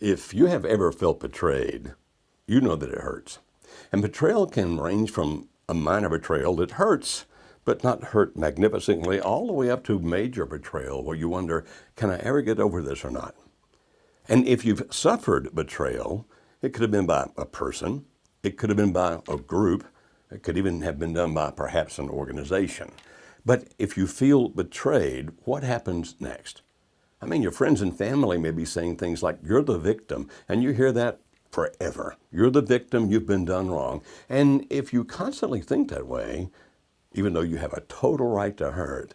If you have ever felt betrayed, you know that it hurts. And betrayal can range from a minor betrayal that hurts, but not hurt magnificently, all the way up to major betrayal where you wonder, can I ever get over this or not? And if you've suffered betrayal, it could have been by a person, it could have been by a group, it could even have been done by perhaps an organization. But if you feel betrayed, what happens next? I mean, your friends and family may be saying things like, you're the victim, and you hear that forever. You're the victim, you've been done wrong. And if you constantly think that way, even though you have a total right to hurt,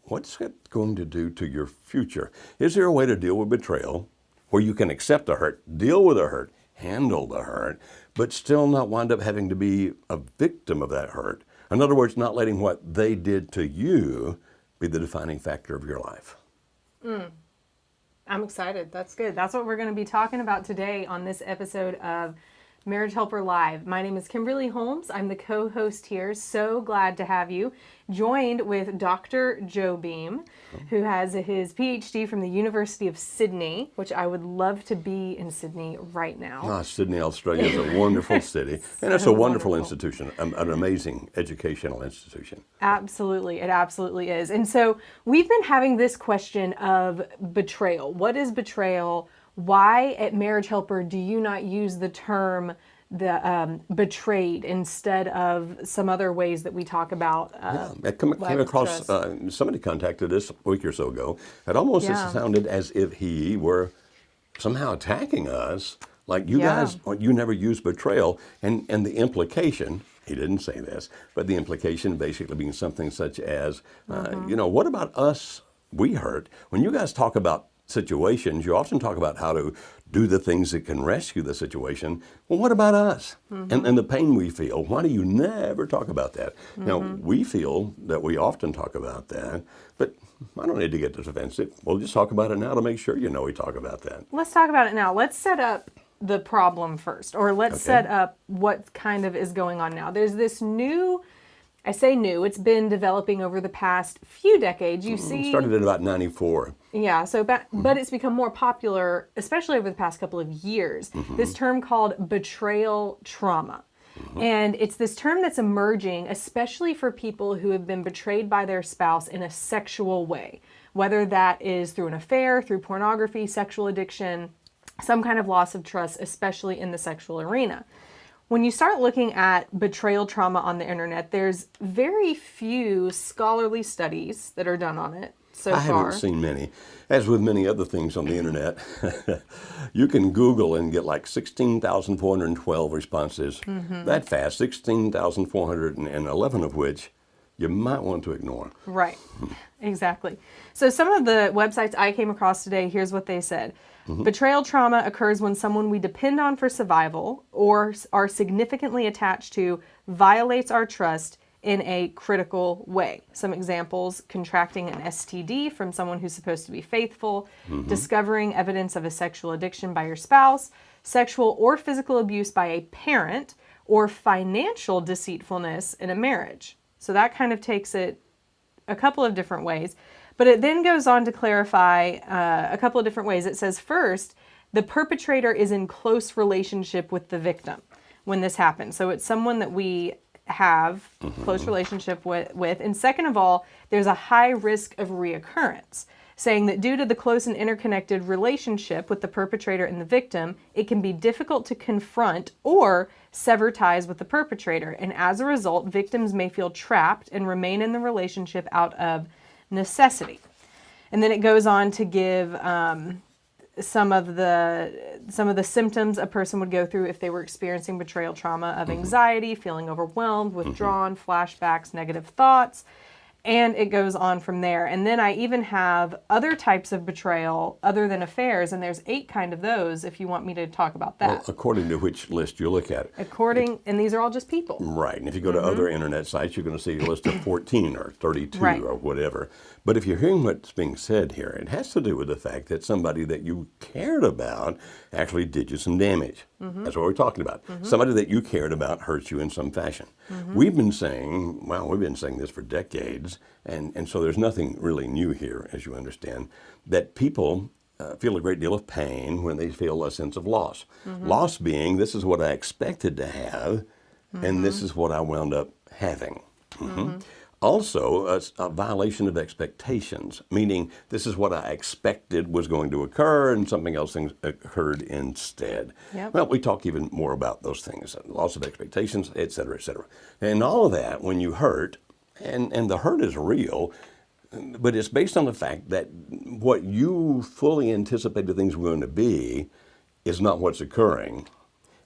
what's that going to do to your future? Is there a way to deal with betrayal where you can accept the hurt, deal with the hurt, handle the hurt, but still not wind up having to be a victim of that hurt? In other words, not letting what they did to you be the defining factor of your life. I'm excited. That's good. That's what we're going to be talking about today on this episode of Marriage Helper Live. My name is Kimberly Holmes. I'm the co-host here. So glad to have you. Joined with Dr. Joe Beam, who has his PhD from the University of Sydney, which I would love to be in Sydney right now. Sydney, Australia is a wonderful city, and it's a wonderful institution, an amazing educational institution. Absolutely. It absolutely is. And so we've been having this question of betrayal. What is betrayal? Why at Marriage Helper do you not use the term betrayed instead of some other ways that we talk about? I came across, somebody contacted us a week or so ago. It almost sounded as if he were somehow attacking us, like you guys, you never use betrayal. And the implication, he didn't say this, but the implication basically being something such as, what about us? We hurt. When you guys talk about situations, you often talk about how to do the things that can rescue the situation. Well, what about us? And the pain we feel? Why do you never talk about that? Now, we feel that we often talk about that, but I don't need to get defensive. We'll just talk about it now to make sure you know we talk about that. Let's talk about it now. Let's set up the problem first, or let's set up what kind of is going on now. There's this new, I say new, it's been developing over the past few decades. You see, started in about 94. Yeah, so but it's become more popular, especially over the past couple of years. This term called betrayal trauma. And it's this term that's emerging, especially for people who have been betrayed by their spouse in a sexual way, whether that is through an affair, through pornography, sexual addiction, some kind of loss of trust, especially in the sexual arena. When you start looking at betrayal trauma on the internet, there's very few scholarly studies that are done on it so far. I haven't seen many. As with many other things on the internet, you can Google and get like 16,412 responses that fast, 16,411 of which you might want to ignore. Right, exactly. So some of the websites I came across today, here's what they said. Betrayal trauma occurs when someone we depend on for survival or are significantly attached to violates our trust in a critical way. Some examples: contracting an STD from someone who's supposed to be faithful, discovering evidence of a sexual addiction by your spouse, sexual or physical abuse by a parent, or financial deceitfulness in a marriage. So that kind of takes it a couple of different ways. But it then goes on to clarify a couple of different ways. It says, first, the perpetrator is in close relationship with the victim when this happens. So it's someone that we have close relationship with. And second of all, there's a high risk of reoccurrence, saying that due to the close and interconnected relationship with the perpetrator and the victim, it can be difficult to confront or sever ties with the perpetrator. And as a result, victims may feel trapped and remain in the relationship out of necessity. And then it goes on to give some of the symptoms a person would go through if they were experiencing betrayal trauma of anxiety, feeling overwhelmed, withdrawn, flashbacks, negative thoughts. And it goes on from there. And then I even have other types of betrayal other than affairs, and there's 8 kind of those if you want me to talk about that. Well, according to which list you look at. And these are all just people. Right. And if you go to other internet sites, you're going to see a list of 14 or 32 or whatever. But if you're hearing what's being said here, it has to do with the fact that somebody that you cared about actually did you some damage. That's what we're talking about. Somebody that you cared about hurts you in some fashion. We've been saying this for decades, and so there's nothing really new here, as you understand, that people feel a great deal of pain when they feel a sense of loss. Loss being, this is what I expected to have, and this is what I wound up having. Also, a violation of expectations, meaning this is what I expected was going to occur and something else occurred instead. Yep. Well, we talk even more about those things, loss of expectations, et cetera, et cetera. And all of that, when you hurt, and the hurt is real, but it's based on the fact that what you fully anticipated things were going to be is not what's occurring.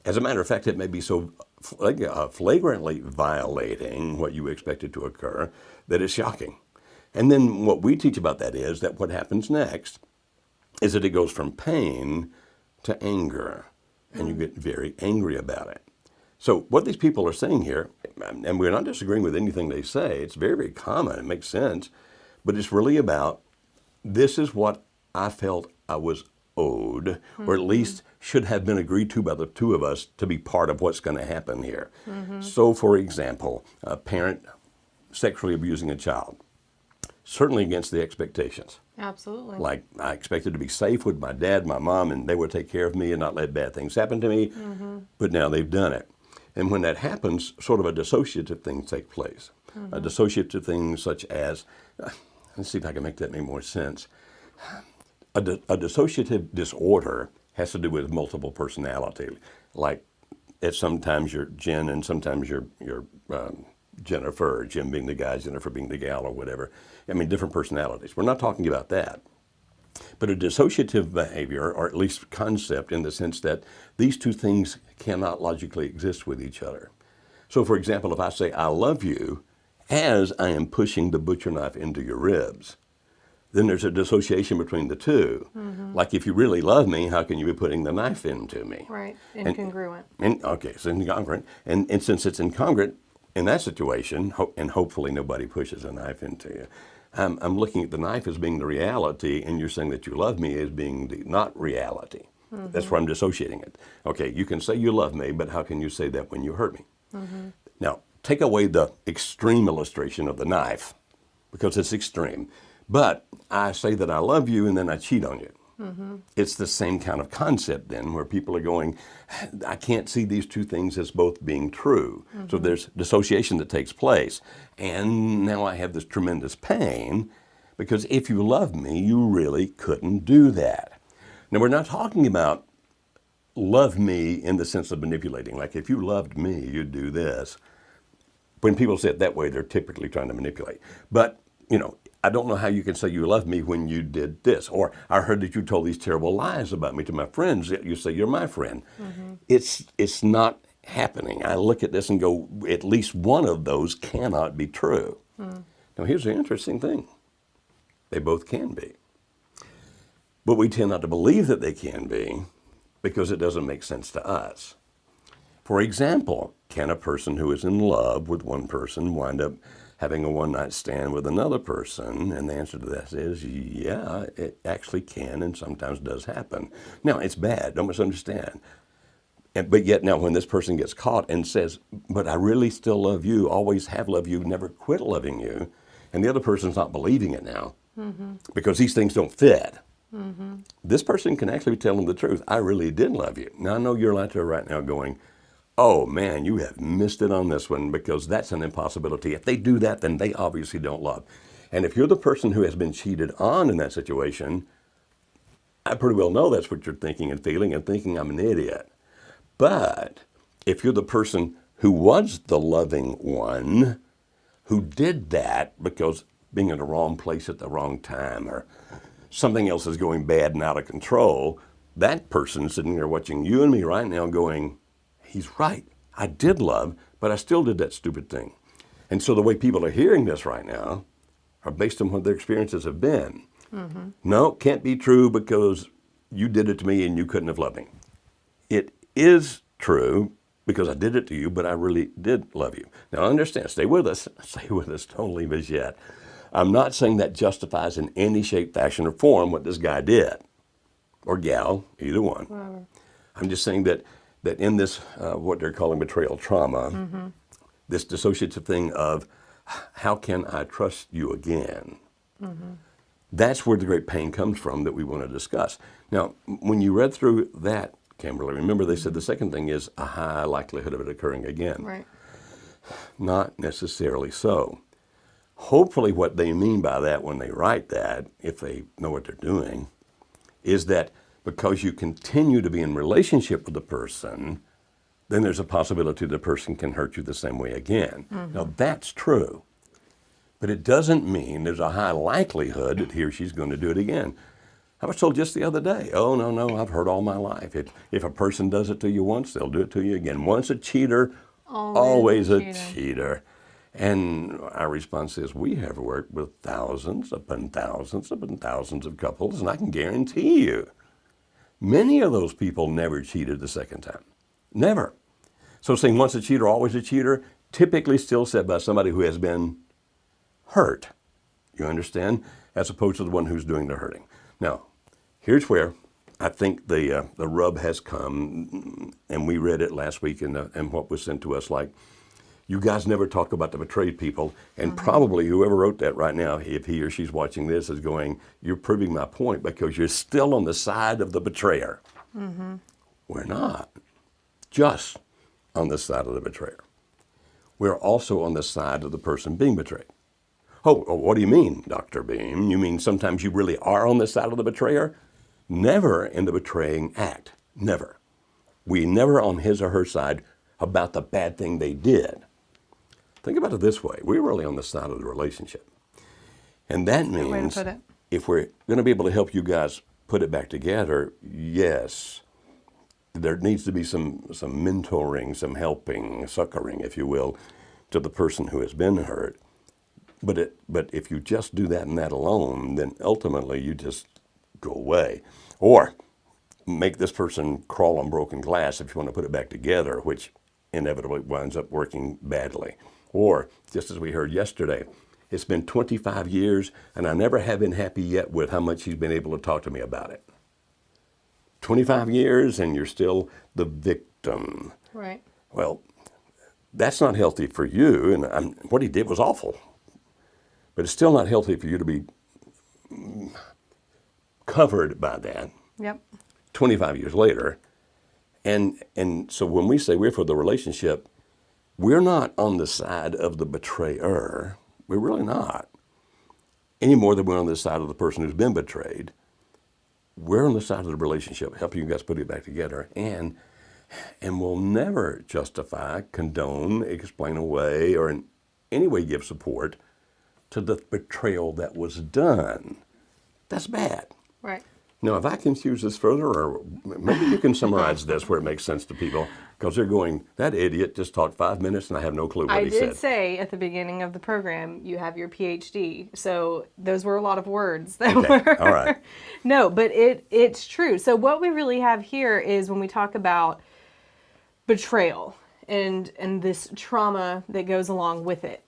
As a matter of fact, it may be so flagrantly violating what you expected to occur that it's shocking. And then what we teach about that is that what happens next is that it goes from pain to anger, and you get very angry about it. So what these people are saying here, and we're not disagreeing with anything they say, it's very, very common, it makes sense, but it's really about this is what I felt I was owed, or at least should have been agreed to by the two of us to be part of what's going to happen here. So, for example, a parent sexually abusing a child, certainly against the expectations. Absolutely. Like, I expected to be safe with my dad, my mom, and they would take care of me and not let bad things happen to me, but now they've done it. And when that happens, sort of a dissociative thing takes place. A dissociative thing such as, let's see if I can make that make more sense. A dissociative disorder has to do with multiple personality. Like, it's sometimes you're Jen and sometimes you're Jennifer, Jim being the guy, Jennifer being the gal, or whatever. I mean, different personalities. We're not talking about that. But a dissociative behavior, or at least concept, in the sense that these two things cannot logically exist with each other. So, for example, if I say, I love you, as I am pushing the butcher knife into your ribs, then there's a dissociation between the two. Like, if you really love me, how can you be putting the knife into me? Right, incongruent. Okay, it's incongruent. And since it's incongruent in that situation, and hopefully nobody pushes a knife into you, I'm looking at the knife as being the reality, and you're saying that you love me as being the not reality. That's where I'm dissociating it. Okay, you can say you love me, but how can you say that when you hurt me? Now, take away the extreme illustration of the knife, because it's extreme. But I say that I love you and then I cheat on you. It's the same kind of concept then, where people are going, I can't see these two things as both being true. So there's dissociation that takes place. And now I have this tremendous pain, because if you love me, you really couldn't do that. Now, we're not talking about love me in the sense of manipulating. Like, if you loved me, you'd do this. When people say it that way, they're typically trying to manipulate. But, you know, I don't know how you can say you love me when you did this. Or I heard that you told these terrible lies about me to my friends, yet you say you're my friend. It's not happening. I look at this and go, at least one of those cannot be true. Now, here's the interesting thing. They both can be. But we tend not to believe that they can be because it doesn't make sense to us. For example, can a person who is in love with one person wind up having a one-night stand with another person? And the answer to that is, yeah, it actually can and sometimes does happen. Now, it's bad, don't misunderstand. But yet now when this person gets caught and says, but I really still love you, always have loved you, never quit loving you, and the other person's not believing it now because these things don't fit, this person can actually be telling the truth. I really did love you. Now, I know you're out there right now going, oh man, you have missed it on this one, because that's an impossibility. If they do that, then they obviously don't love. And if you're the person who has been cheated on in that situation, I pretty well know that's what you're thinking and feeling, and thinking I'm an idiot. But if you're the person who was the loving one, who did that because being in the wrong place at the wrong time, or something else is going bad and out of control, that person sitting there watching you and me right now going, he's right. I did love, but I still did that stupid thing. And so the way people are hearing this right now are based on what their experiences have been. No, can't be true because you did it to me and you couldn't have loved me. It is true because I did it to you, but I really did love you. Now understand, stay with us, don't leave us yet. I'm not saying that justifies in any shape, fashion, or form what this guy did, or gal, either one. I'm just saying that in this, what they're calling betrayal trauma, this dissociative thing of, how can I trust you again? That's where the great pain comes from that we want to discuss. Now, when you read through that, Kimberly, remember they said the second thing is a high likelihood of it occurring again. Right. Not necessarily so. Hopefully what they mean by that when they write that, if they know what they're doing, is that because you continue to be in relationship with the person, then there's a possibility the person can hurt you the same way again. Now that's true, but it doesn't mean there's a high likelihood that he or she's going to do it again. I was told just the other day, oh, no, I've heard all my life. If a person does it to you once, they'll do it to you again. Once a cheater, always a cheater. And our response is, we have worked with thousands upon thousands upon thousands of couples, and I can guarantee you, many of those people never cheated the second time. Never. So saying once a cheater, always a cheater, typically still said by somebody who has been hurt. You understand? As opposed to the one who's doing the hurting. Now, here's where I think the rub has come, and we read it last week in what was sent to us, like, you guys never talk about the betrayed people, and probably whoever wrote that right now, if he or she's watching this, is going, you're proving my point because you're still on the side of the betrayer. We're not just on the side of the betrayer. We're also on the side of the person being betrayed. Oh, what do you mean, Dr. Beam? You mean sometimes you really are on the side of the betrayer? Never in the betraying act. Never. We never on his or her side about the bad thing they did. Think about it this way. We're really on the side of the relationship. And that means if we're going to be able to help you guys put it back together, yes, there needs to be some mentoring, some helping, succoring, if you will, to the person who has been hurt. But if you just do that and that alone, then ultimately you just go away. Or make this person crawl on broken glass if you want to put it back together, which inevitably winds up working badly. Or, just as we heard yesterday, it's been 25 years and I never have been happy yet with how much he's been able to talk to me about it. 25 years and you're still the victim. Right. Well, that's not healthy for you, and what he did was awful. But it's still not healthy for you to be covered by that. Yep. 25 years later. And so when we say we're for the relationship, we're not on the side of the betrayer. We're really not. Any more than we're on the side of the person who's been betrayed. We're on the side of the relationship, helping you guys put it back together. And we'll never justify, condone, explain away, or in any way give support to the betrayal that was done. That's bad. Right. Now, if I confuse this further, or maybe you can summarize this where it makes sense to people, because they're going, that idiot just talked 5 minutes and I have no clue what he said. I did say at the beginning of the program, you have your PhD. So those were a lot of words. That were. All right. No, but it's true. So what we really have here is when we talk about betrayal and this trauma that goes along with it,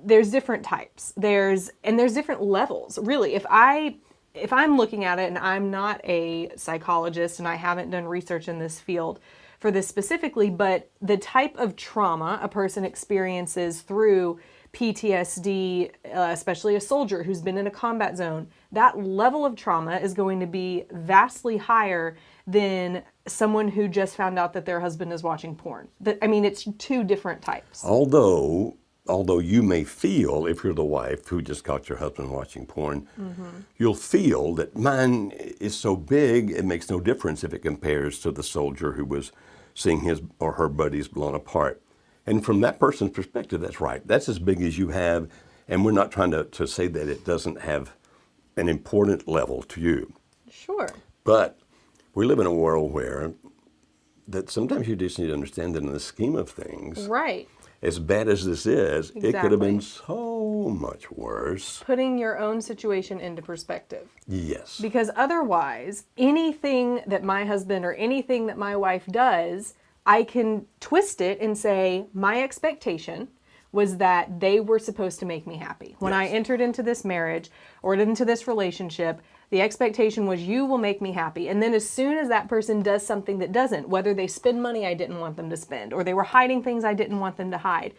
there's different types. There's different levels. Really, if I'm looking at it, and I'm not a psychologist and I haven't done research in this field for this specifically, but the type of trauma a person experiences through PTSD, especially a soldier who's been in a combat zone, that level of trauma is going to be vastly higher than someone who just found out that their husband is watching porn. It's two different types. Although you may feel, if you're the wife who just caught your husband watching porn, you'll feel that mine is so big, it makes no difference if it compares to the soldier who was seeing his or her buddies blown apart. And from that person's perspective, that's right. That's as big as you have, and we're not trying to say that it doesn't have an important level to you. Sure. But we live in a world where that sometimes you just need to understand that in the scheme of things, right, as bad as this is, exactly, it could have been so much worse. Putting your own situation into perspective. Yes. Because otherwise, anything that my husband or anything that my wife does, I can twist it and say, my expectation was that they were supposed to make me happy. When I entered into this marriage or into this relationship, the expectation was you will make me happy. And then as soon as that person does something that doesn't, whether they spend money I didn't want them to spend, or they were hiding things I didn't want them to hide,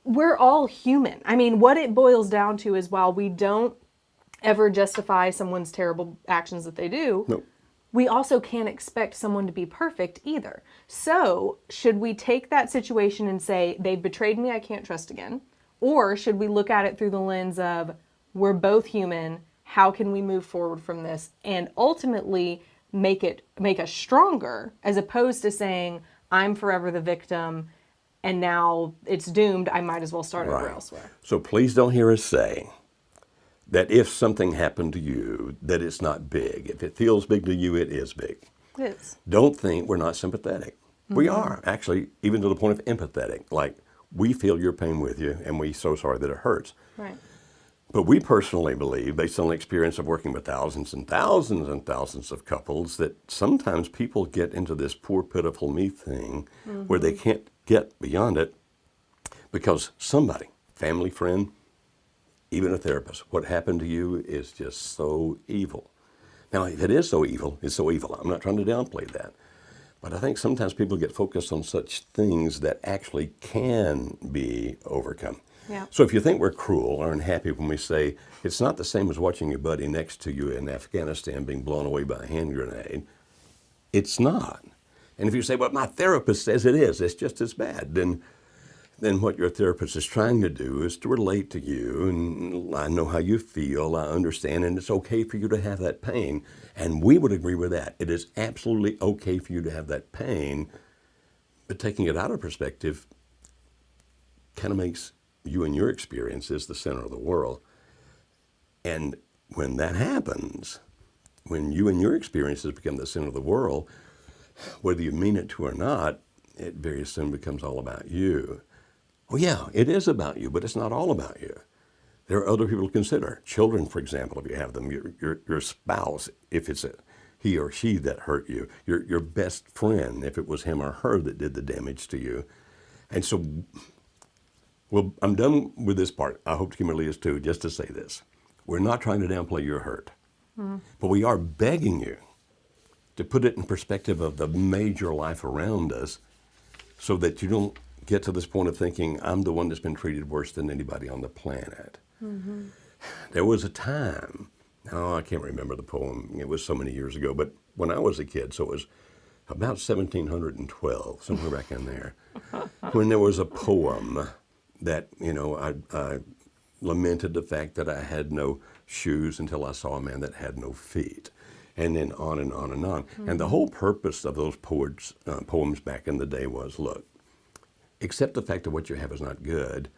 we're all human. What it boils down to is while we don't ever justify someone's terrible actions that they do, No. we also can't expect someone to be perfect either. So, should we take that situation and say, they've betrayed me, I can't trust again? Or should we look at it through the lens of, we're both human, how can we move forward from this? And ultimately make us stronger, as opposed to saying, I'm forever the victim and now it's doomed, I might as well start over elsewhere. So please don't hear us say that if something happened to you, that it's not big. If it feels big to you, it is big. It is. Don't think we're not sympathetic. We are, actually, even to the point of empathetic. Like, we feel your pain with you, and we're so sorry that it hurts. Right. But we personally believe, based on the experience of working with thousands and thousands and thousands of couples, that sometimes people get into this poor, pitiful me thing where they can't get beyond it because somebody, family, friend, even a therapist, what happened to you is just so evil. Now, if it is so evil, it's so evil. I'm not trying to downplay that. But I think sometimes people get focused on such things that actually can be overcome. Yeah. So if you think we're cruel or unhappy when we say it's not the same as watching your buddy next to you in Afghanistan being blown away by a hand grenade, it's not. And if you say, well, my therapist says it is, it's just as bad, then what your therapist is trying to do is to relate to you, and I know how you feel, I understand, and it's okay for you to have that pain. And we would agree with that. It is absolutely okay for you to have that pain, but taking it out of perspective kind of makes you and your experiences the center of the world. And when that happens, when you and your experiences become the center of the world, whether you mean it to or not, it very soon becomes all about you. Well, yeah, it is about you, but it's not all about you. There are other people to consider. Children, for example, if you have them, your spouse, if it's he or she that hurt you, your best friend, if it was him or her that did the damage to you. And so, well, I'm done with this part. I hope Kimberly is too, just to say this. We're not trying to downplay your hurt, but we are begging you to put it in perspective of the major life around us so that you don't get to this point of thinking, I'm the one that's been treated worse than anybody on the planet. There was a time, I can't remember the poem, it was so many years ago, but when I was a kid, so it was about 1712, somewhere back in there, when there was a poem that, I lamented the fact that I had no shoes until I saw a man that had no feet. And then on and on and on. And the whole purpose of those poems back in the day was, look, accept the fact that what you have is not good,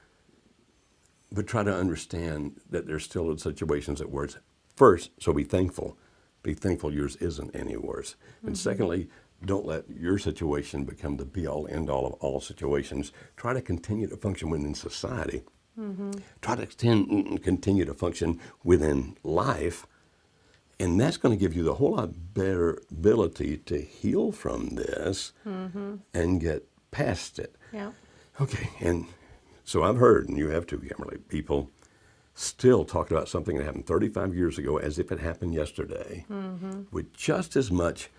but try to understand that there's still situations at worse. First, so be thankful. Be thankful yours isn't any worse. And secondly, don't let your situation become the be-all, end-all of all situations. Try to continue to function within society. Try to continue to function within life. And that's going to give you the whole lot better ability to heal from this and get past it. Yeah. Okay, and so I've heard, and you have too, Kimberly, people still talk about something that happened 35 years ago as if it happened yesterday with just as much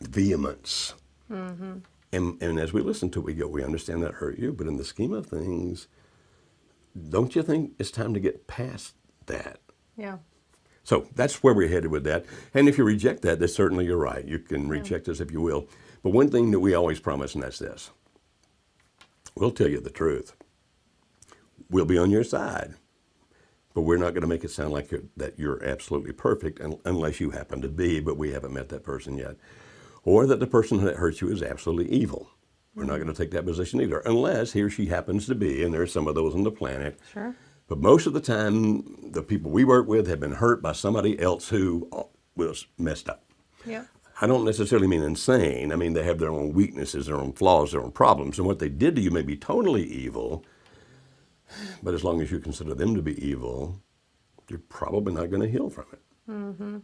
vehemence. And as we listen to it, we go, we understand that hurt you, but in the scheme of things, don't you think it's time to get past that? Yeah. So that's where we're headed with that. And if you reject that, then certainly you're right. You can reject us if you will. But one thing that we always promise, and that's this. We'll tell you the truth. We'll be on your side. But we're not going to make it sound like that you're absolutely perfect unless you happen to be, but we haven't met that person yet. Or that the person that hurts you is absolutely evil. We're not going to take that position either, unless he or she happens to be, and there's some of those on the planet. Sure. But most of the time, the people we work with have been hurt by somebody else who was messed up. Yeah. I don't necessarily mean insane. I mean, they have their own weaknesses, their own flaws, their own problems. And what they did to you may be totally evil, but as long as you consider them to be evil, you're probably not going to heal from it.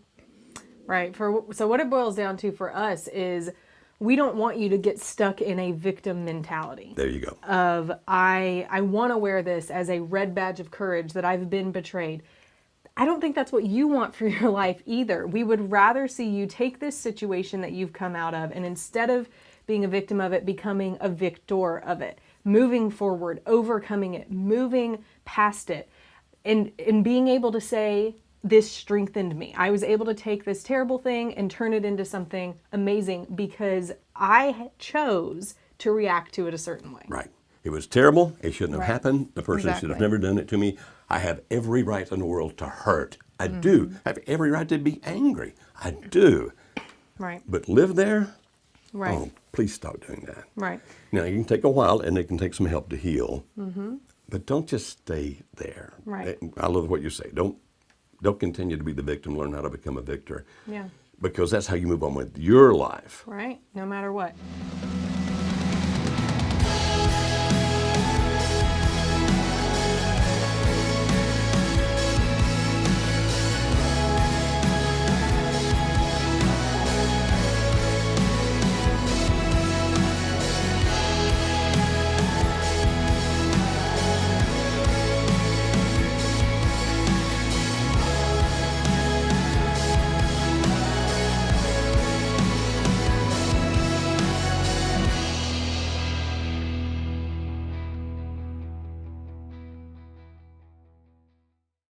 Right. So what it boils down to for us is we don't want you to get stuck in a victim mentality. There you go. Of, I want to wear this as a red badge of courage that I've been betrayed. I don't think that's what you want for your life either. We would rather see you take this situation that you've come out of, and instead of being a victim of it, becoming a victor of it, moving forward, overcoming it, moving past it, And being able to say, this strengthened me. I was able to take this terrible thing and turn it into something amazing because I chose to react to it a certain way. Right. It was terrible. It shouldn't have Right. happened. The person should have Exactly. never done it to me. I have every right in the world to hurt. I do. I have every right to be angry. I do. Right. But live there? Right. Oh, please stop doing that. Right. Now, you can take a while and it can take some help to heal. But don't just stay there. Right. I love what you say. Don't continue to be the victim. Learn how to become a victor. Yeah. Because that's how you move on with your life. Right. No matter what.